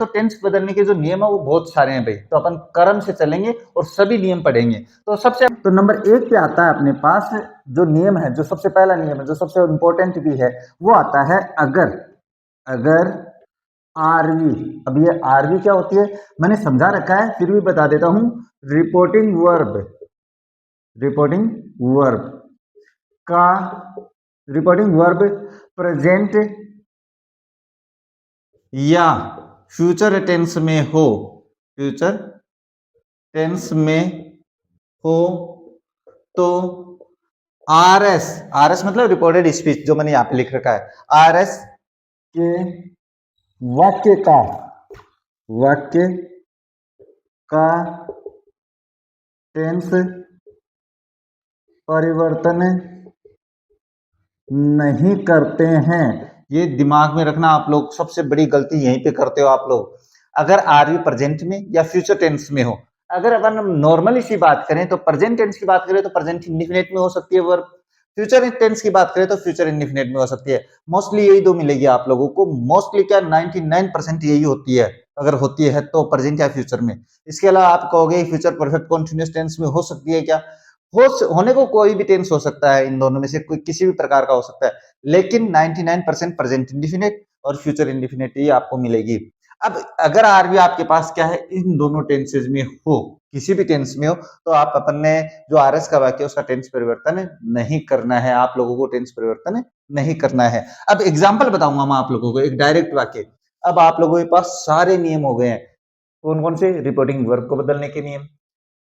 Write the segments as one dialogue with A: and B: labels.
A: तो टेंस बदलने के जो नियम है वो बहुत सारे हैं भाई, तो अपन क्रम से चलेंगे और सभी नियम पढ़ेंगे। तो नंबर 1 पे आता है अपने पास जो नियम है, जो सबसे पहला नियम है, जो सबसे इंपॉर्टेंट भी है, वो आता है अगर। अगर आरवी, अब ये आरवी क्या होती है मैंने समझा रखा है, फिर भी बता देता हूं। रिपोर्टिंग वर्ब, रिपोर्टिंग वर्ब का, रिपोर्टिंग वर्ब प्रेजेंट या फ्यूचर टेंस में हो, फ्यूचर टेंस में हो तो आरएस, आरएस मतलब रिपोर्टेड स्पीच, जो मैंने यहां पे लिख रखा है, आरएस के वाक्य का, वाक्य का टेंस परिवर्तन नहीं करते हैं। ये दिमाग में रखना आप लोग, सबसे बड़ी गलती यहीं पे करते हो आप लोग। अगर आर यू प्रेजेंट में या फ्यूचर टेंस में हो, अगर अपन नॉर्मली सी बात करें तो प्रेजेंट टेंस की बात करें तो प्रेजेंट इंडेफिनिट में हो सकती है वर्ब, फ्यूचर टेंस की बात करें तो फ्यूचर इंडेफिनिट में हो सकती है। मोस्टली यही दो मिलेगी आप लोगों को, मोस्टली क्या 99% यही होती है, अगर होती है तो प्रेजेंट या फ्यूचर में। इसके अलावा आप कहोगे फ्यूचर परफेक्ट कॉन्टिन्यूअस टेंस में हो सकती है क्या, होने को कोई भी टेंस हो सकता है, इन दोनों में से कोई किसी भी प्रकार का हो सकता है, लेकिन 99% प्रेजेंट इंडेफिनिट और फ्यूचर इंडेफिनिट ही आपको मिलेगी। अब अगर आरबी आपके पास क्या है, इन दोनों टेंसेज में हो, किसी भी टेंस में हो, तो आप अपन ने जो आरएस का वाक्य उसका टेंस परिवर्तन नहीं करना है, आप लोगों को टेंस परिवर्तन नहीं करना है। अब एग्जाम्पल बताऊंगा मैं आप लोगों को, एक डायरेक्ट वाक्य। अब आप लोगों के पास सारे नियम हो गए हैं, कौन कौन से, रिपोर्टिंग वर्ब को बदलने के नियम,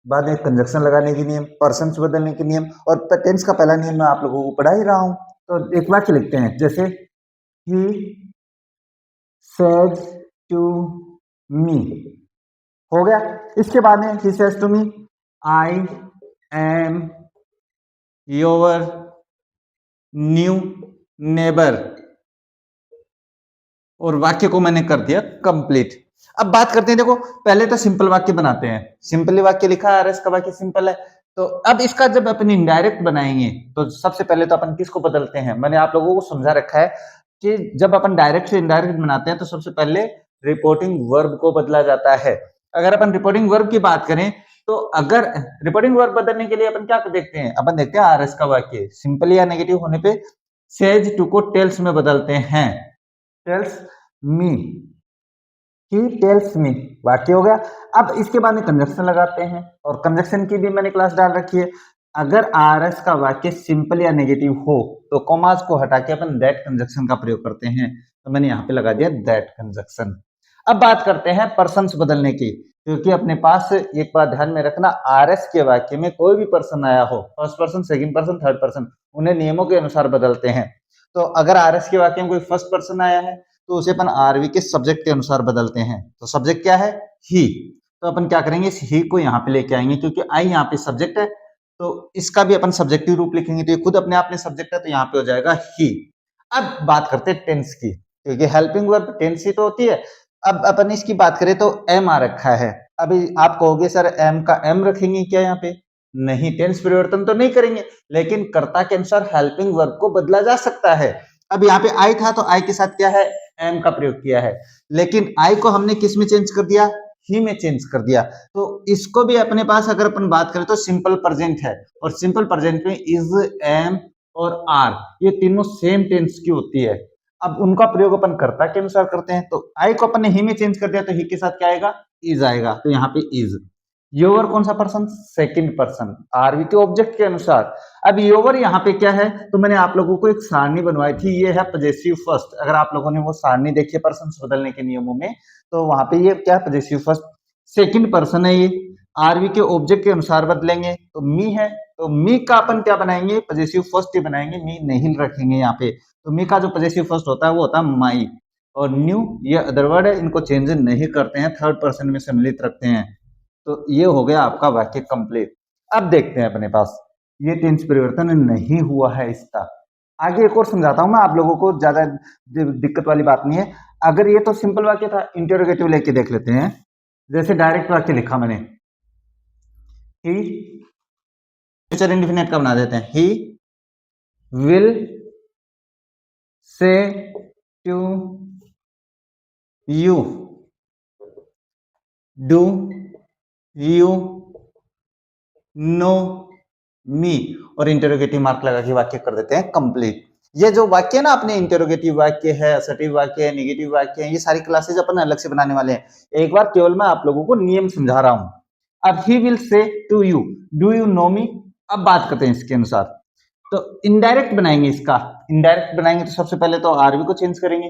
A: बाद में कंजक्शन लगाने के नियम, पर्सन्स बदलने के नियम, और टेंस का पहला नियम मैं आप लोगों को पढ़ा ही रहा हूं। तो एक वाक्य लिखते हैं, जैसे ही सेज टू मी, हो गया। इसके बाद में he says to me I am your new neighbour, और वाक्य को मैंने कर दिया कंप्लीट। अब बात करते हैं, देखो पहले तो सिंपल वाक्य बनाते हैं, सिंपल वाक्य लिखा है, आरएस का वाक्य सिंपल है। तो अब इसका जब अपन इनडायरेक्ट बनाएंगे तो सबसे पहले तो अपन किसको बदलते हैं, मैंने आप लोगों को समझा रखा है कि जब अपन डायरेक्ट से इनडायरेक्ट बनाते हैं तो सबसे पहले रिपोर्टिंग वर्ब को बदला जाता है। अगर अपन रिपोर्टिंग वर्ब की बात करें तो अगर रिपोर्टिंग वर्ब बदलने के लिए अपन क्या देखते हैं, अपन देखते हैं आरएस का वाक्य सिंपल या नेगेटिव होने पे सेज टू को टेल्स में बदलते हैं, tells me, he tells me, वाक्य हो गया। अब इसके बाद में कंजक्शन लगाते हैं, और कंजक्शन की भी मैंने क्लास डाल रखी है। अगर आरएस का वाक्य सिंपल या नेगेटिव हो तो कॉमास को हटा के अपन दैट कंजक्शन का प्रयोग करते हैं, तो मैंने यहां पे लगा दिया दैट कंजक्शन। अब बात करते हैं पर्सन्स बदलने की, क्योंकि अपने पास एक बात ध्यान में रखना, आरएस के वाक्य में कोई भी पर्सन आया हो, first person, second person, third person, उन्हें नियमों के अनुसार बदलते हैं। तो अगर आरएस के वाक्य में कोई फर्स्ट पर्सन आया है तो उसे अपन आरवी के सब्जेक्ट के अनुसार बदलते हैं। तो सब्जेक्ट क्या है, ही, तो अपन क्या करेंगे, ही को यहाँ पे लेके आएंगे, क्योंकि आई यहाँ पे सब्जेक्ट है, तो इसका भी अपन सब्जेक्टिव रूप लिखेंगे, तो ये खुद अपने आप में सब्जेक्ट है, तो यहाँ पे हो जाएगा ही। अब बात करते हैं टेंस की, क्योंकि हेल्पिंग वर्ब टेंस ही तो होती है। अब अपन इसकी बात करें तो एम आ रखा है। अभी आप कहोगे सर एम का एम रखेंगे क्या यहाँ पे, नहीं, टेंस परिवर्तन तो नहीं करेंगे, लेकिन कर्ता के अनुसार हेल्पिंग वर्ब को बदला जा सकता है। अब यहाँ पे आई था तो आई के साथ क्या है, एम का प्रयोग किया है, लेकिन आई को हमने किस में चेंज कर दिया, ही में चेंज कर दिया। तो इसको भी अपने पास अगर अपन बात करें तो सिंपल प्रेजेंट है, और सिंपल प्रेजेंट में इज, एम और आर, ये तीनों सेम टेंस की होती है। अब उनका प्रयोग अपन कर्ता के अनुसार करते हैं, तो आई को अपन ने ही में चेंज कर दिया, तो ही के साथ क्या आएगा, इज आएगा, तो यहाँ पे इज। योवर कौन सा पर्सन, सेकंड पर्सन, आरवी के ऑब्जेक्ट के अनुसार। अब योवर यहाँ पे क्या है, तो मैंने आप लोगों को एक सारणी बनवाई थी, ये है पॉजेसिव फर्स्ट। अगर आप लोगों ने वो सारणी देखी है पर्सन बदलने के नियमों में, तो वहां पे ये क्या है, पॉजेसिव फर्स्ट, सेकंड पर्सन है ये, आरवी के ऑब्जेक्ट के अनुसार बदलेंगे, तो मी है, तो मी का अपन क्या बनाएंगे, पॉजेसिव फर्स्ट ही बनाएंगे, मी नहीं रखेंगे यहाँ पे। तो मी का जो पॉजेसिव फर्स्ट होता है वो होता है माई, और न्यू ये अदर वर्ड है, इनको चेंज नहीं करते हैं, थर्ड पर्सन में सम्मिलित रखते हैं। तो ये हो गया आपका वाक्य कंप्लीट। अब देखते हैं अपने पास, ये टेंस परिवर्तन नहीं हुआ है इसका। आगे एक और समझाता हूं मैं आप लोगों को, ज्यादा दिक्कत वाली बात नहीं है। अगर ये तो सिंपल वाक्य था, इंटरोगेटिव लेके देख लेते हैं। जैसे डायरेक्ट वाक्य लिखा मैंने, ही, फ्यूचर इंडेफिनिट का बना देते हैं, he will say to you do you know me, और इंटरोगेटिव मार्क लगा के वाक्य कर देते हैं कंप्लीट। ये जो वाक्य ना अपने इंटरोगेटिव वाक्य है, असर्टिव वाक्य है, नेगेटिव वाक्य है, ये सारी क्लासेज अपन अलग से बनाने वाले हैं। एक बार केवल मैं आप लोगों को नियम समझा रहा हूं। अब he will say to you, do you know me. अब बात करते हैं इसके अनुसार। तो इनडायरेक्ट बनाएंगे इसका। इनडायरेक्ट बनाएंगे तो सबसे पहले तो आरवी को चेंज करेंगे,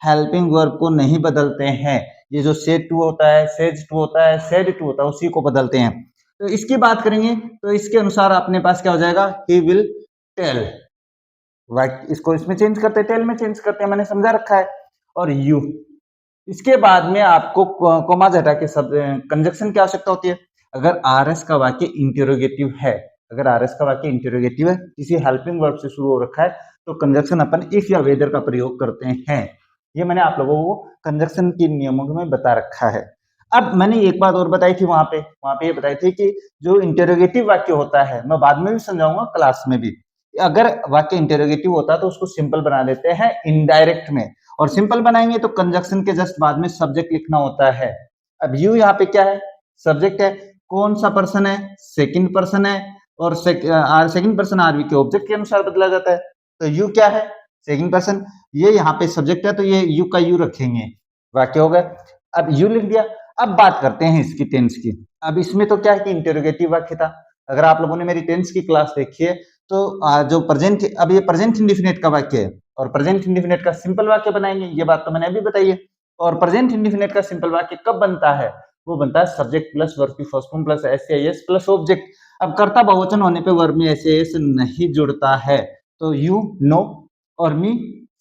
A: हेल्पिंग वर्ब को नहीं बदलते हैं। ये जो सेड टू होता है, सेज टू होता है, सेड टू होता है, उसी को बदलते हैं। तो इसकी बात करेंगे तो इसके अनुसार अपने पास क्या हो जाएगा, ही विल टेल। इसको इसमें चेंज करते हैं, टेल में चेंज करते हैं, मैंने समझा रखा है। और यू, इसके बाद में आपको कोमा हटा के सब कंजक्शन की आवश्यकता होती है। अगर आरएस का वाक्य इंटरोगेटिव है, अगर आरएस का वाक्य इंटरोगेटिव है, किसी हेल्पिंग वर्ब से शुरू हो रखा है, तो कंजक्शन अपन इफ या वेदर का प्रयोग करते हैं। ये मैंने आप लोगों को कंजक्शन के नियमों में बता रखा है। अब मैंने एक बात और बताई थी वहां पे ये बताई थी कि जो इंटरोगेटिव वाक्य होता है, मैं बाद में भी समझाऊंगा क्लास में भी, अगर वाक्य इंटरोगेटिव होता है तो उसको सिंपल बना देते हैं इनडायरेक्ट में। और सिंपल बनाएंगे तो कंजक्शन के जस्ट बाद में सब्जेक्ट लिखना होता है। अब यू यहाँ पे क्या है, सब्जेक्ट है। कौन सा पर्सन है, सेकंड पर्सन है। और सेकंड पर्सन आरवी के ऑब्जेक्ट के अनुसार बदला जाता है। तो यू क्या है, सेकंड पर्सन। ये यहाँ पे सब्जेक्ट है तो ये यू का यू रखेंगे, वाक्य हो गया। अब यू लिख दिया। अब बात करते हैं इसकी टेंस की। अब इसमें तो क्या है कि इंटरोगेटिव वाक्य था। अगर आप लोगों ने मेरी टेंस की क्लास देखी है तो जो प्रेजेंट, अब ये प्रेजेंट इंडिफिनिट का वाक्य है और प्रेजेंट इंडिफिनिट का सिंपल वाक्य बनाएंगे, ये बात तो मैंने अभी बताई है। और प्रेजेंट इंडिफिनिट का सिंपल वाक्य कब बनता है, वो बनता है सब्जेक्ट प्लस वर्ब की first form plus S plus object. अब कर्ता बहुवचन होने पे वर्ब में एस नहीं जुड़ता है। तो यू नो और मी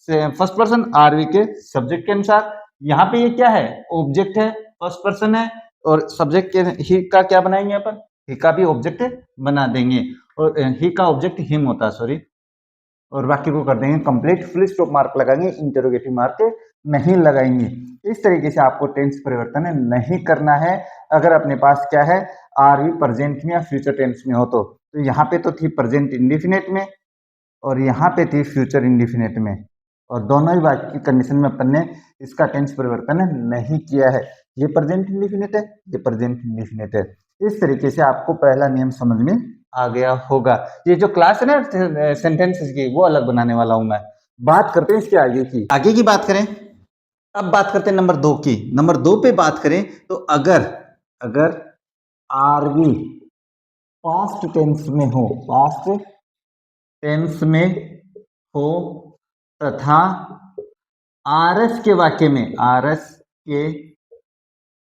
A: फर्स्ट पर्सन आरवी के सब्जेक्ट के अनुसार। यहाँ पे ये क्या है, ऑब्जेक्ट है, फर्स्ट पर्सन है, और सब्जेक्ट के ही का क्या बनाएंगे अपन, ही का भी ऑब्जेक्ट बना देंगे। और ही का ऑब्जेक्ट हिम होता है, सॉरी। और वाक्य को कर देंगे कंप्लीट, फुल स्टॉप मार्क लगाएंगे, इंटरोगेटिव मार्क नहीं लगाएंगे। इस तरीके से आपको टेंस परिवर्तन नहीं करना है। अगर अपने पास क्या है, आरवी प्रेजेंट में या फ्यूचर टेंस में हो तो यहाँ पे तो थी प्रेजेंट इंडिफिनिट में और यहाँ पे थी फ्यूचर इंडिफिनिट में, और दोनों ही वाक्य की कंडीशन में अपन ने इसका टेंस परिवर्तन नहीं किया है। ये प्रेजेंट इंडिफिनिट है, ये प्रेजेंट इंडिफिनिट है। इस तरीके से आपको पहला नियम समझ में आ गया होगा। ये जो क्लास है ना सेंटेंसेस की, वो अलग बनाने वाला हूं मैं। बात करते हैं इसके आगे की बात करें। अब बात करते हैं नंबर 2 की। नंबर 2 पे बात करें तो अगर अगर आरवी पास्ट टेंस में हो, पास्ट टेंस में हो तथा आरएस के वाक्य में, आरएस के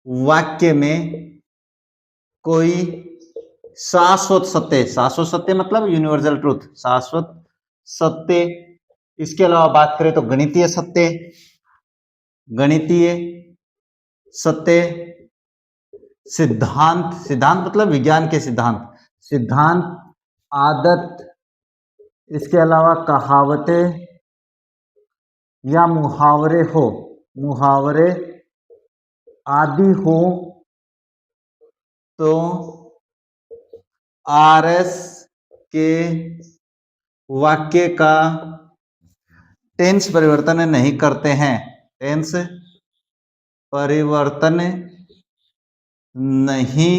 A: वाक्य में कोई शाश्वत सत्य, शाश्वत सत्य मतलब यूनिवर्सल ट्रूथ, शाश्वत सत्य। इसके अलावा बात करें तो गणितीय सत्य, गणितीय सत्य, सिद्धांत, सिद्धांत मतलब विज्ञान के सिद्धांत, सिद्धांत, आदत, इसके अलावा कहावतें या मुहावरे हो, मुहावरे आदि हो, तो आरएस के वाक्य का टेंस परिवर्तन नहीं करते हैं, टेंस परिवर्तन नहीं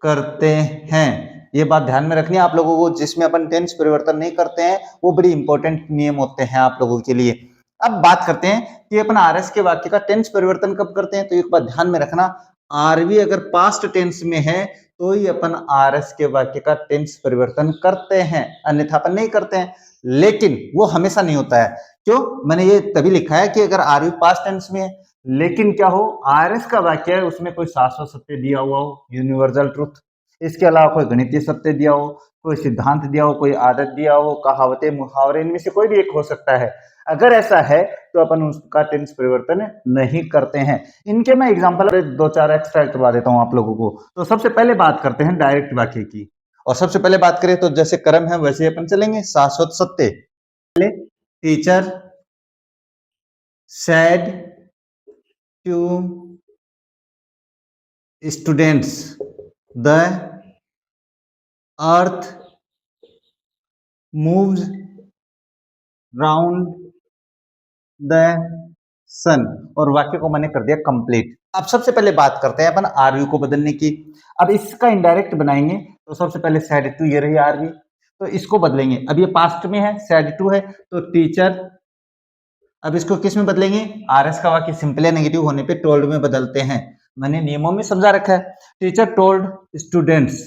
A: करते हैं। ये बात ध्यान में रखनी है आप लोगों को, जिसमें अपन टेंस परिवर्तन नहीं करते हैं वो बड़ी इंपॉर्टेंट नियम होते हैं आप लोगों के लिए। अब बात करते हैं कि अपन आरएस के वाक्य का टेंस परिवर्तन कब करते हैं। तो एक बात ध्यान में रखना, आरवी अगर पास्ट टेंस में है तो ही अपन आरएस के वाक्य का टेंस परिवर्तन करते हैं, अन्यथा अपन नहीं करते हैं। लेकिन वो हमेशा नहीं होता है। क्यों, मैंने ये तभी लिखा है कि अगर आरवी पास्ट टेंस में है, लेकिन क्या हो, आरएस का वाक्य है उसमें कोई शाश्वत सत्य दिया हुआ हो, यूनिवर्सल ट्रुथ, इसके अलावा कोई गणितीय सत्य दिया हो, कोई सिद्धांत दिया हो, कोई आदत दिया हो, कहावतें, मुहावरे, इनमें से कोई भी एक हो सकता है। अगर ऐसा है तो अपन उसका टेंस परिवर्तन नहीं करते हैं। इनके मैं एग्जांपल 2-4 एक्स्ट्रा करवा देता हूं आप लोगों को। तो सबसे पहले बात करते हैं डायरेक्ट वाक्य की। और सबसे पहले बात करें तो जैसे कर्म है वैसे अपन चलेंगे, शाश्वत सत्य। Teacher said to students the earth moves round the sun, और वाक्य को मैंने कर दिया कंप्लीट। अब सबसे पहले बात करते हैं अपन आरवी को बदलने की। अब इसका इनडायरेक्ट बनाएंगे तो सबसे पहले सैड टू, ये रही आरवी, तो इसको बदलेंगे। अब ये पास्ट में है, सैड टू है, तो टीचर। अब इसको किस में बदलेंगे? आरएस का वाक्य सिंपल या नेगेटिव होने पे टोल्ड में बदलते हैं। मैंने नियमों में समझा रखा है। Teacher told students.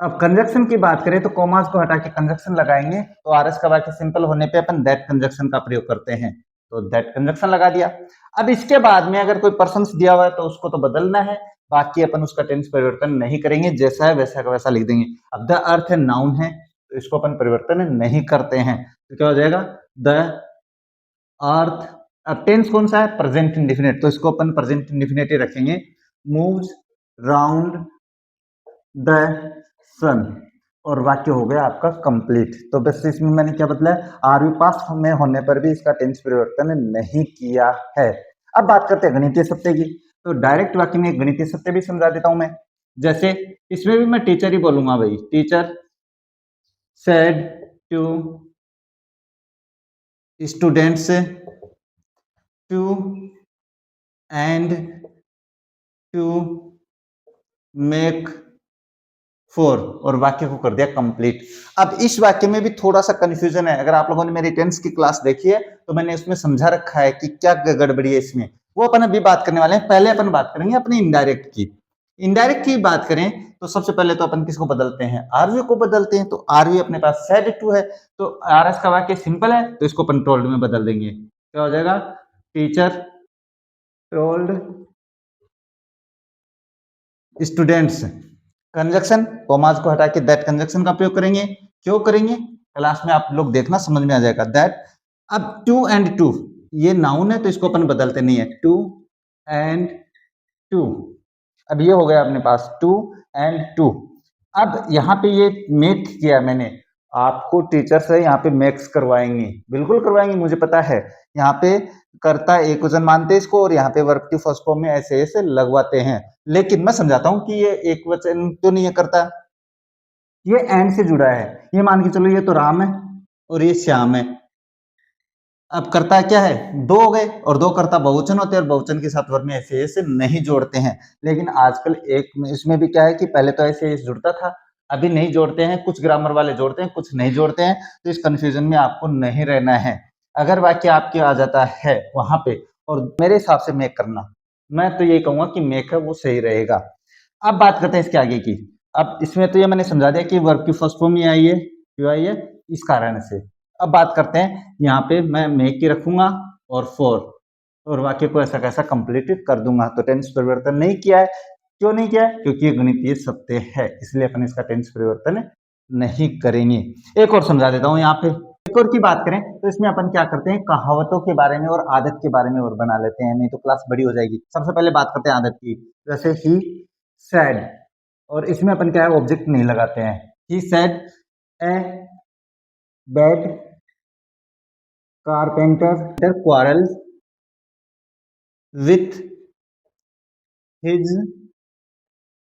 A: अब कंजक्शन की बात करें तो कॉमास को हटा के कंजक्शन लगाएंगे, तो आरएस का वाक्य सिंपल होने पे अपन दैट कंजक्शन का प्रयोग करते हैं, तो दैट कंजक्शन लगा दिया। अब इसके बाद में अगर कोई पर्सन दिया हुआ है तो उसको तो बदलना है, बाकी अपन उसका टेंस परिवर्तन नहीं करेंगे, जैसा है वैसा का वैसा लिख देंगे। अब द अर्थ है नाउन है, तो इसको अपन परिवर्तन नहीं करते हैं, तो क्या हो जाएगा? The earth. अब टेंस कौन सा है? प्रेजेंट इंडेफिनिट, तो इसको अपन प्रेजेंट इंडेफिनिट ही रखेंगे। मूव्स राउंड द सन, और वाक्य हो गया आपका कंप्लीट। तो बस इसमें मैंने क्या बदला है? आरवी पास्ट में होने पर भी इसका टेंस परिवर्तन नहीं किया है। अब बात करते हैं गणितीय सत्य की, तो डायरेक्ट वाक्य में गणितीय सत्य भी समझा देता हूं मैं। जैसे इसमें भी मैं टीचर ही बोलूंगा भाई, teacher said to students two and two make four, और वाक्य को कर दिया कंप्लीट। अब इस वाक्य में भी थोड़ा सा कंफ्यूजन है। अगर आप लोगों ने मेरी टेंस की क्लास देखी है तो मैंने उसमें समझा रखा है कि क्या गड़बड़ी है इसमें, वो अपन अभी बात करने वाले हैं। पहले अपन बात करेंगे अपनी इनडायरेक्ट की। इनडायरेक्ट की बात करें तो सबसे पहले तो अपन किसको बदलते हैं? आरवी को बदलते हैं। तो आरवी अपने पास सेड टू है, तो आरएस का वाक्य सिंपल है, तो इसको अपन टोल्ड में बदल देंगे। क्या हो जाएगा? Teacher told students. Conjunction, commas को हटा के दैट कंजक्शन का प्रयोग करेंगे। क्यों करेंगे? क्लास में आप लोग देखना, समझ में आ जाएगा। दैट। अब टू एंड टू, ये नाउन है तो इसको अपन बदलते नहीं है, टू एंड टू। अब ये हो गया अपने पास टू एंड टू। अब यहाँ पे ये मेक किया मैंने, आपको टीचर से यहाँ पे मेक्स करवाएंगे, बिल्कुल करवाएंगे, मुझे पता है। यहाँ पे कर्ता एक वचन मानते हैं इसको, और यहाँ पे वर्ब की फर्स्ट फॉर्म में ऐसे ऐसे लगवाते हैं। लेकिन मैं समझाता हूँ कि ये एक वचन तो नहीं है करता, ये एंड से जुड़ा है। ये मान के चलो ये तो राम है और ये श्याम है। अब करता क्या है? दो हो गए, और दो करता बहुवचन होते हैं, और बहुवचन के साथ वर्ब में ऐसे ऐसे नहीं जोड़ते हैं। लेकिन आजकल एक इसमें भी क्या है कि पहले तो ऐसे ऐसे जुड़ता था, अभी नहीं जोड़ते हैं। कुछ ग्रामर वाले जोड़ते हैं, कुछ नहीं जोड़ते हैं, तो इस कंफ्यूजन में आपको नहीं रहना है। अगर वाक्य आपके आ जाता है वहां पे, और मेरे हिसाब से मेक करना, मैं तो यही कहूंगा कि मेक है वो सही रहेगा। अब बात करते हैं इसके आगे की। अब इसमें तो ये मैंने समझा दिया कि वर्ब की फर्स्ट फॉर्म ही आई है, क्यों आई है? इस कारण से। अब बात करते हैं, यहाँ पे मैं मेक की रखूंगा और फोर, और वाक्य को ऐसा कैसा कंप्लीट कर दूंगा। तो टेंस परिवर्तन नहीं किया है। क्यों नहीं किया है? क्योंकि ये गणितीय सत्य है, इसलिए अपन इसका टेंस परिवर्तन नहीं करेंगे। एक और समझा देता हूँ यहाँ पे। एक और की बात करें तो इसमें अपन क्या करते हैं, कहावतों के बारे में और आदत के बारे में और बना लेते हैं, नहीं तो क्लास बड़ी हो जाएगी। सबसे पहले बात करते हैं आदत की। जैसे ही सैड, और इसमें अपन क्या है, ऑब्जेक्ट नहीं लगाते हैं। He said a bad carpenter quarrels with his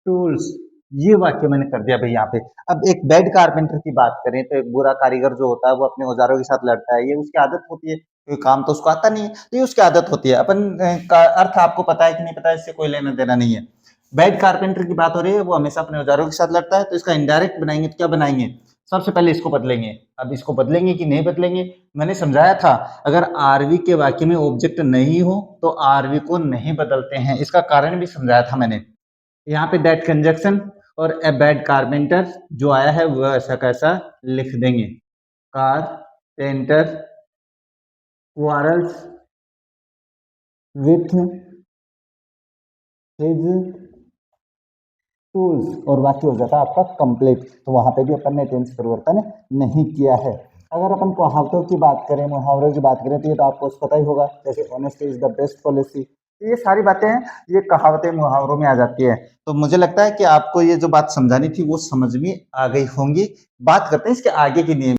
A: tools. ये वाक्य मैंने कर दिया भाई यहाँ पे। अब एक बैड कारपेंटर की बात करें तो एक बुरा कारीगर जो होता है वो अपने औजारों के साथ लड़ता है, ये उसकी आदत होती है। कोई काम तो उसको आता नहीं है, तो ये उसकी आदत होती है। अपन का अर्थ आपको पता है कि नहीं पता है, इससे कोई लेना देना नहीं है। बैड कारपेंटर की बात हो रही है, वो हमेशा अपने औजारों के साथ लड़ता है, तो इसका इनडायरेक्ट बनाएंगे तो क्या बनाएंगे? सबसे पहले इसको बदलेंगे। अब इसको बदलेंगे कि नहीं बदलेंगे, मैंने समझाया था। अगर आरवी के वाक्य में ऑब्जेक्ट नहीं हो तो आरवी को नहीं बदलते हैं, इसका कारण भी समझाया था मैंने। यहाँ पे दैट कंजक्शन और ए बैड कारपेंटर जो आया है वो ऐसा कैसा लिख देंगे। Carpenter quarrels with his tools, और वाक्य हो जाता है आपका कंप्लीट। तो वहां पे भी अपन ने टेंस परिवर्तन नहीं किया है। अगर अपन कहावतों की बात करें, मुहावरों की बात करें, तो ये तो आपको पता ही होगा, जैसे honesty is the best policy. ये सारी बातें हैं, ये कहावतें मुहावरों में आ जाती है। तो मुझे लगता है कि आपको ये जो बात समझानी थी वो समझ में आ गई होंगी। बात करते हैं इसके आगे की नियम।